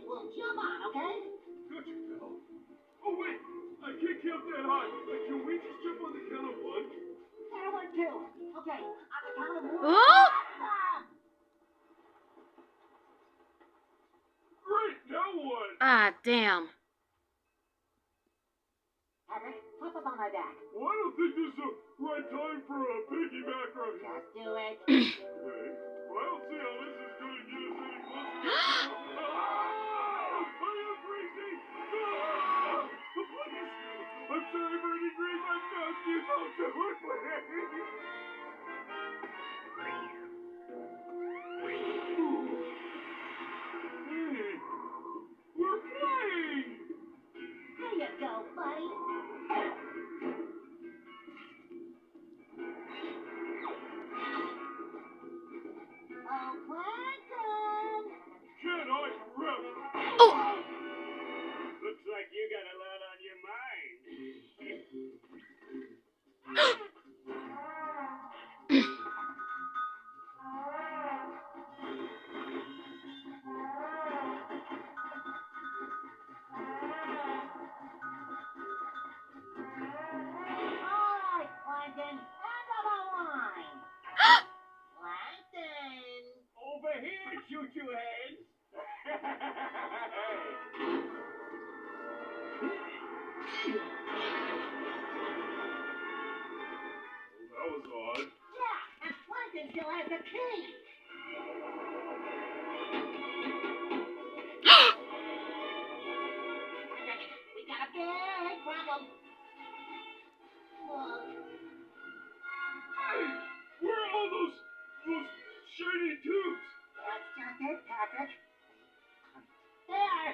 We'll jump on, okay? Gotcha, pal. Oh, wait! I can't count that high. Can we just jump on the count of one? Count of one, two. Okay, on the count of one. Oh! Awesome! Great, now what? Ah, damn. Patrick, hop up on my back. Well, I don't think this is the right time for a piggyback right here. Just do it. Okay. Well, I don't see how this is going to get us any closer. I am crazy! Please! I'm sorry for any grief I've caused you. Don't do it, please! Hey, we're flying! There you go, buddy. Oh, Plankton! Can I rep? Oh! Looks like you got a lot on your mind. All right, Plankton, end of the line. Plankton! Over here, choo-choo heads! That was odd. Yeah, and Plankton still has the key. We got a big problem. Look. Hey, where are all those shiny tubes? That's just it, Patrick. There!